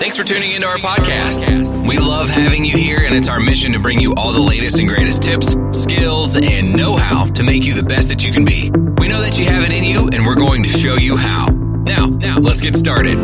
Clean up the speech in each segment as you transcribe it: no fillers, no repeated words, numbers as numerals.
Thanks for tuning into our podcast. We love having you here, and it's our mission to bring you all the latest and greatest tips, skills, and know-how to make you the best that you can be. We know that you have it in you, and we're going to show you how. Now, let's get started.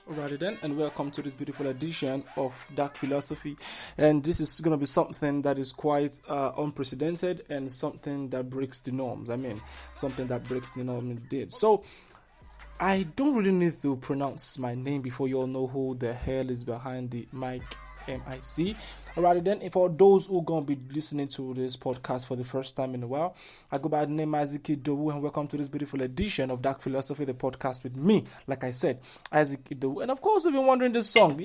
Alrighty then, and welcome to this beautiful edition of Dark Philosophy. And this is going to be something that is quite unprecedented and something that breaks the norms. Something that breaks the norm indeed. So, I don't really need to pronounce my name before you all know who the hell is behind the mic. MIC. Alrighty then, for those who are going to be listening to this podcast for the first time in a while, I go by the name IDOWU, and welcome to this beautiful edition of Dark Philosophy, the podcast with me, like I said, IDOWU. And of course, if you're wondering this song,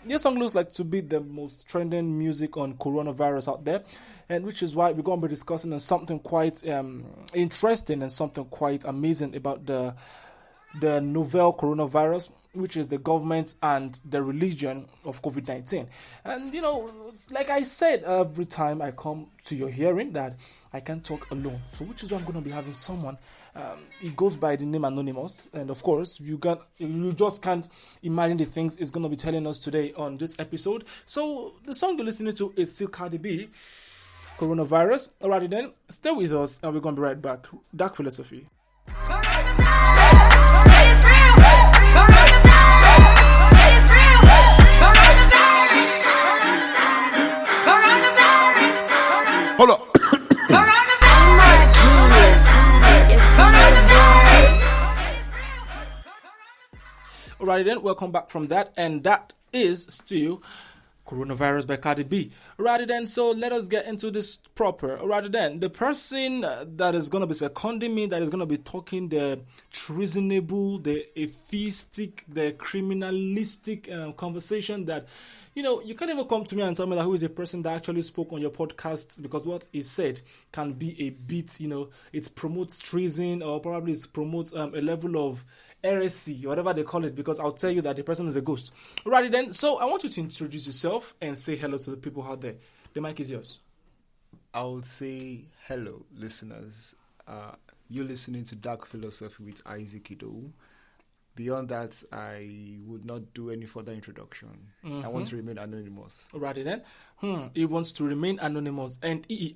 this song looks like to be the most trending music on coronavirus out there, and which is why we're going to be discussing on something quite interesting and something quite amazing about the novel coronavirus, which is the government and the religion of COVID-19. And like I said, every time I come to your hearing that I can't talk alone, so which is why I'm going to be having someone. It goes by the name Anonymous, and of course you just can't imagine the things it's going to be telling us today on this episode. So the song you're listening to is still Cardi B, Coronavirus. Alrighty then, stay with us and we're going to be right back. Dark Philosophy. Hold up. Alright then, welcome back from that, and that is still Coronavirus by Cardi B. Rather then, so let us get into this proper. Rather then, the person that is going to be seconding me, that is going to be talking the treasonable, the atheistic, the criminalistic conversation that, you can't even come to me and tell me that who is a person that actually spoke on your podcast, because what he said can be a bit, it promotes treason, or probably it promotes a level of heresy, whatever they call it, because I'll tell you that the person is a ghost. Alrighty then, so I want you to introduce yourself and say hello to the people out there. The mic is yours. I would say hello, listeners. You're listening to Dark Philosophy with IDOWU. Beyond that, I would not do any further introduction. I want to remain anonymous. Alrighty then. He wants to remain anonymous, and he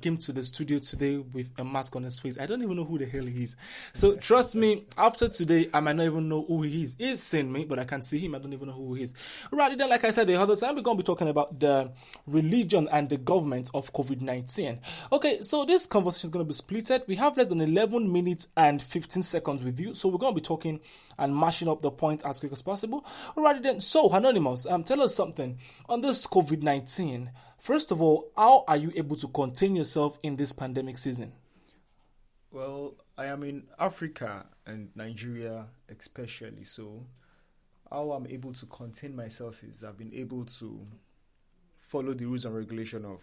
came to the studio today with a mask on his face. I don't even know who the hell he is. So trust me, after today, I might not even know who he is. He's seen me, but I can't see him. I don't even know who he is. Alrighty then, like I said the other time, we're going to be talking about the religion and the government of COVID-19. Okay, so this conversation is going to be splitted. We have less than 11 minutes and 15 seconds with you, so we're going to be talking and mashing up the points as quick as possible. Alrighty then, so Anonymous, tell us something on this COVID-19. First of all, how are you able to contain yourself in this pandemic season? Well, I am in Africa and Nigeria especially, so how I'm able to contain myself is I've been able to follow the rules and regulation of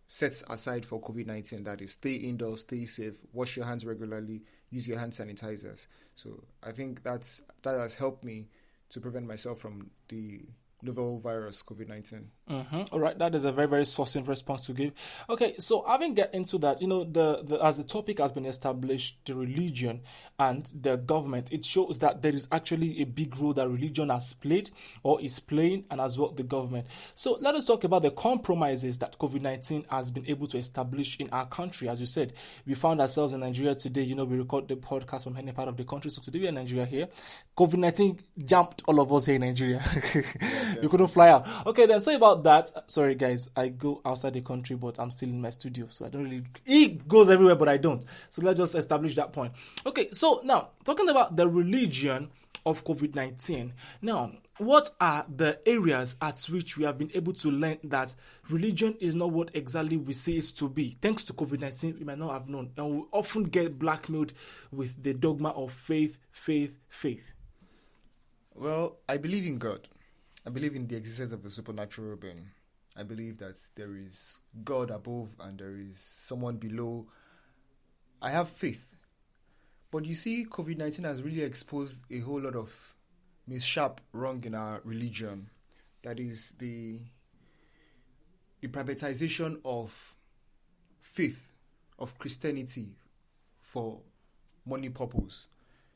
set aside for COVID-19, that is stay indoors, stay safe, wash your hands regularly, use your hand sanitizers. So I think that has helped me to prevent myself from the novel virus COVID-19. All right, that is a very, very succinct response to give. Okay, so having get into that, as the topic has been established, the religion and the government, it shows that there is actually a big role that religion has played or is playing, and as well the government. So let us talk about the compromises that COVID-19 has been able to establish in our country. As you said, we found ourselves in Nigeria today. We record the podcast from any part of the country. So today we're in Nigeria here. COVID-19 jumped all of us here in Nigeria. You couldn't fly out. Okay, then say about that. Sorry, guys, I go outside the country, but I'm still in my studio, so I don't really. It goes everywhere, but I don't. So let's just establish that point. Okay, so now talking about the religion of COVID-19. Now, what are the areas at which we have been able to learn that religion is not what exactly we say it to be? Thanks to COVID-19, we might not have known. And we often get blackmailed with the dogma of faith. Well, I believe in God. I believe in the existence of the supernatural being. I believe that there is God above and there is someone below. I have faith. But you see, COVID-19 has really exposed a whole lot of mishap wrong in our religion. That is the privatization of faith, of Christianity for money purpose.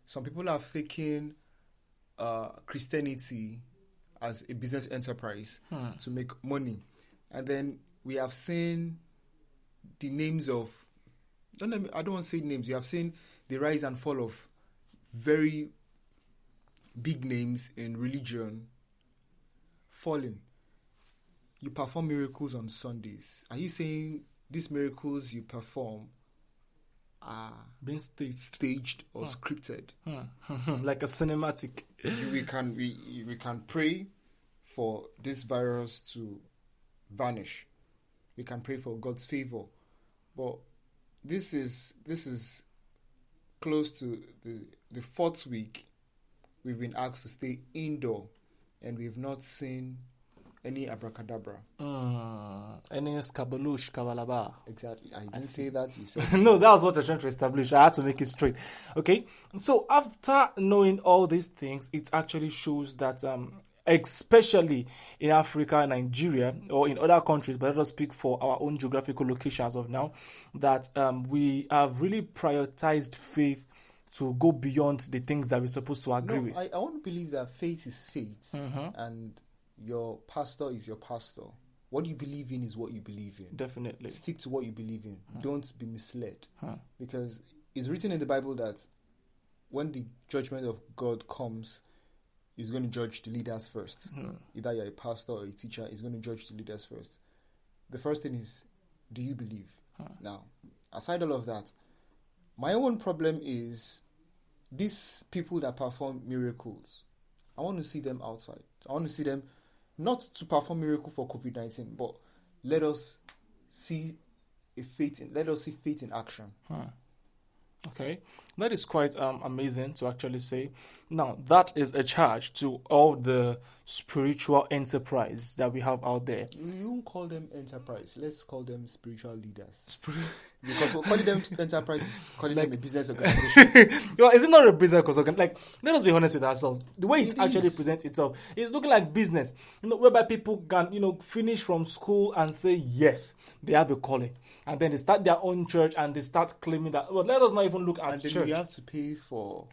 Some people are taking Christianity as a business enterprise to make money. And then we have seen the names of, I don't want to say names, we have seen the rise and fall of very big names in religion falling. You perform miracles on Sundays. Are you saying these miracles you perform are being staged or scripted? Like a cinematic. we can pray for this virus to vanish. We can pray for God's favor, but this is close to the fourth week we've been asked to stay indoor, and we've not seen any abracadabra. Any skabalush, kabalaba. Exactly. I didn't say that. You said no, that was what I was trying to establish. I had to make it straight. Okay. So after knowing all these things, it actually shows that especially in Africa, Nigeria, or in other countries, but let us speak for our own geographical locations of now, that we have really prioritized faith to go beyond the things that we're supposed to agree with. I want to believe that faith is faith, and your pastor is your pastor. What you believe in is what you believe in. Definitely. Stick to what you believe in. Don't be misled. Because it's written in the Bible that when the judgment of God comes, he's going to judge the leaders first. Either you're a pastor or a teacher, he's going to judge the leaders first. The first thing is, do you believe? Now, aside all of that, my own problem is these people that perform miracles. I want to see them outside. I want to see them not to perform miracle for COVID-19, but let us see faith in action. Okay, that is quite amazing to actually say. Now, that is a charge to all the spiritual enterprise that we have out there. You won't call them enterprise. Let's call them spiritual leaders. Because we're calling them enterprise is calling them a business organization. Well, is it not a business organization? Like, let us be honest with ourselves. The way it actually presents itself is looking like business. Whereby people can, finish from school and say, yes, they have a calling. And then they start their own church and they start claiming that, well, let us not even look at and then church. You have to pay for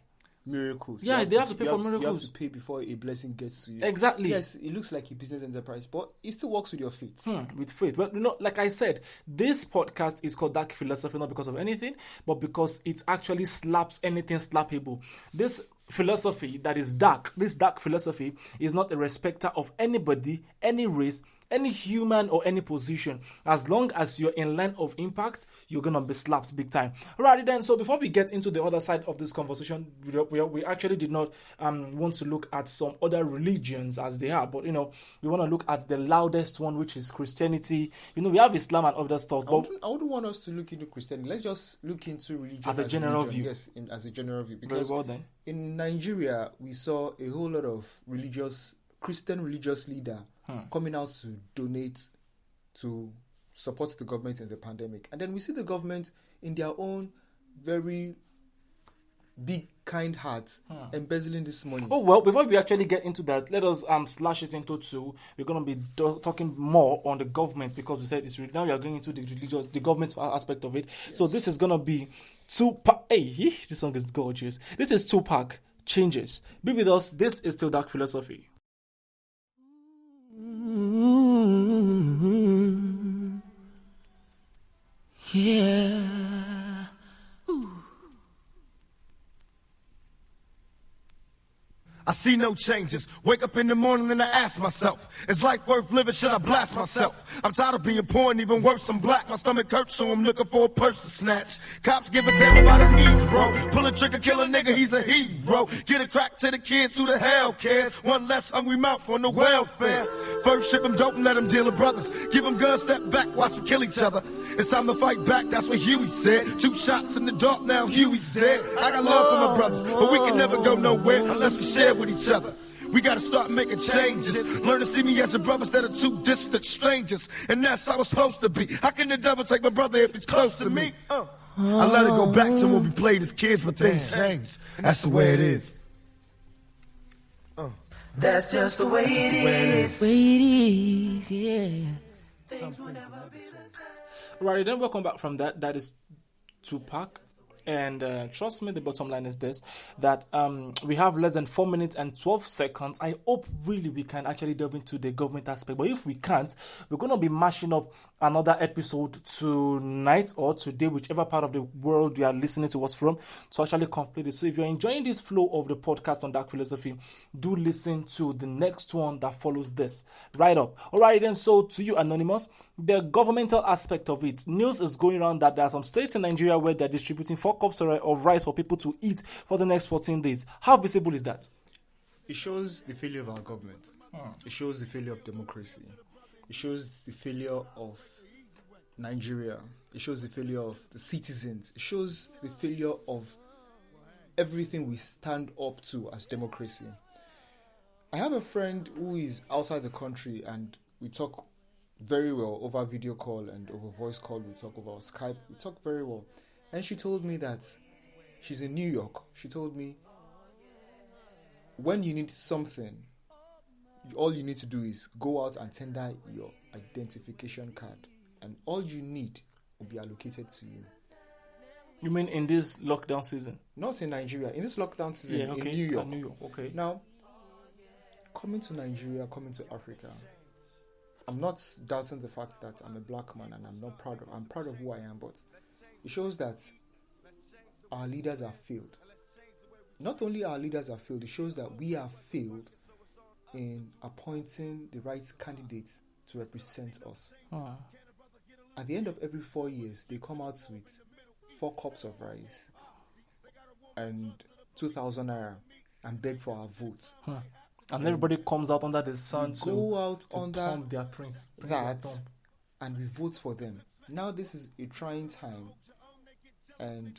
miracles. Yeah, they have to pay for miracles. You have to pay before a blessing gets to you. Exactly. Yes, it looks like a business enterprise, but it still works with your faith. With faith. But, like I said, this podcast is called Dark Philosophy, not because of anything, but because it actually slaps anything slappable. This philosophy that is dark, this dark philosophy is not a respecter of anybody, any race, any human or any position. As long as you're in line of impact, you're gonna be slapped big time. Alrighty then, so before we get into the other side of this conversation, we actually did not want to look at some other religions as they are, but we want to look at the loudest one, which is Christianity. We have Islam and other stuff. I wouldn't want us to look into Christianity. Let's just look into religion as a general view. Yes, as a general view. Very Because well then. in Nigeria, we saw a whole lot of Christian religious leader coming out to donate to support the government in the pandemic. And then we see the government in their own very big, kind heart embezzling this money. Oh, well, before we actually get into that, let us slash it into two. We're going to be talking more on the government because we said it's now we are going into the government aspect of it. Yes. So this is going to be Tupac. Hey, this song is gorgeous. This is Tupac Changes. Be with us. This is still Dark Philosophy. Yeah. I see no changes. Wake up in the morning and I ask myself, is life worth living? Should I blast myself? I'm tired of being poor and even worse, I'm black. My stomach hurts, so I'm looking for a purse to snatch. Cops give a damn about a Negro. Pull a trigger, kill a nigga, he's a hero. Get a crack to the kids, who the hell cares? One less hungry mouth on the welfare. First ship them dope and let them deal with brothers. Give them guns, step back, watch them kill each other. It's time to fight back, that's what Huey said. 2 shots in the dark, now Huey's dead. I got love for my brothers, but we can never go nowhere unless we share with each other. We gotta start making changes. Learn to see me as a brother instead of 2 distant strangers. And that's how it's supposed to be. How can the devil take my brother if he's close to me? I let it go back to when we played as kids, but things changed. That's the way it is. That's just the way it is. Yeah. Right, then welcome back from that. That is Tupac. And trust me, the bottom line is this, that we have less than 4 minutes and 12 seconds. I hope really we can actually delve into the government aspect. But if we can't, we're going to be mashing up another episode tonight or today, whichever part of the world you are listening to us from, to actually complete it. So if you're enjoying this flow of the podcast on Dark Philosophy, do listen to the next one that follows this right up. All right, then, so to you, Anonymous, the governmental aspect of it. News is going around that there are some states in Nigeria where they're distributing 4 cups of rice for people to eat for the next 14 days. How visible is that? It shows the failure of our government. It shows the failure of democracy. It shows the failure of Nigeria. It shows the failure of the citizens. It shows the failure of everything we stand up to as democracy. I have a friend who is outside the country and we talk very well over video call and over voice call. We talk over Skype. We talk very well. And she told me that she's in New York. She told me, when you need something, all you need to do is go out and tender your identification card. And all you need will be allocated to you. You mean in this lockdown season? Not in Nigeria. In this lockdown season, yeah, okay. In New York. New York, okay. Now, coming to Nigeria, coming to Africa, I'm not doubting the fact that I'm a black man and I'm proud of who I am, but it shows that our leaders have failed. Not only our leaders have failed, it shows that we have failed in appointing the right candidates to represent us. At the end of every 4 years, they come out with 4 cups of rice and 2,000 naira and beg for our vote. And everybody comes out under the sun to go out to under pump their print that, and we vote for them. Now this is a trying time, and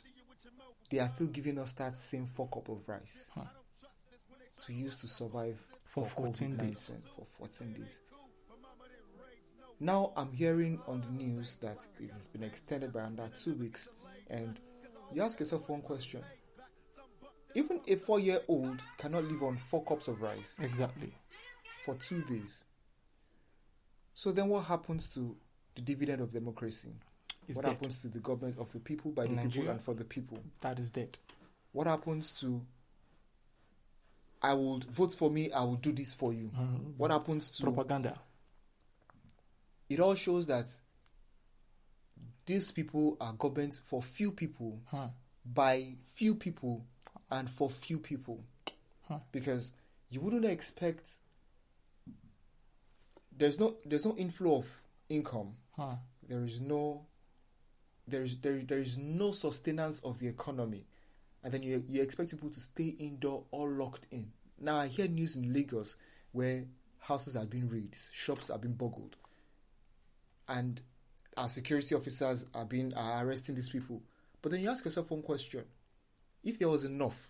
they are still giving us that same 4 cup of rice to use to survive for 14 days. For 14 days. Now I'm hearing on the news that it has been extended by another 2 weeks, and you ask yourself one question. Even a 4-year-old cannot live on 4 cups of rice. Exactly. For 2 days. So then what happens to the dividend of democracy? What happens to the government of the people, by the people, and for the people? That is dead. What happens to, I will vote for me, I will do this for you? What happens to propaganda? It all shows that these people are government for few people, by few people, and for few people. Because you wouldn't expect, there's no inflow of income. There is no sustenance of the economy, and then you expect people to stay indoor, all locked in. Now I hear news in Lagos where houses are being raided, shops are being burgled, and our security officers are arresting these people. But then you ask yourself one question: if there was enough,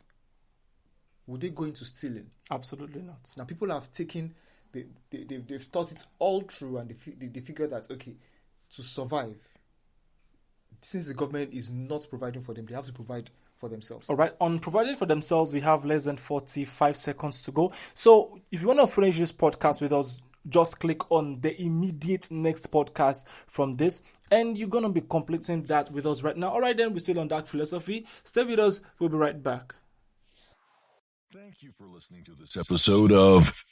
would they go into stealing? Absolutely not. Now people have taken, they've thought it all through, and they figured that, okay, to survive, since the government is not providing for them, they have to provide for themselves. All right, on providing for themselves, we have less than 45 seconds to go. So if you want to finish this podcast with us, just click on the immediate next podcast from this, and you're going to be completing that with us right now. All right, then, we're still on Dark Philosophy. Stay with us. We'll be right back. Thank you for listening to this episode of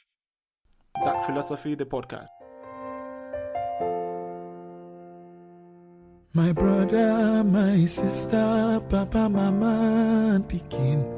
Dark Philosophy, the podcast. My brother, my sister, papa, mama, and pikin.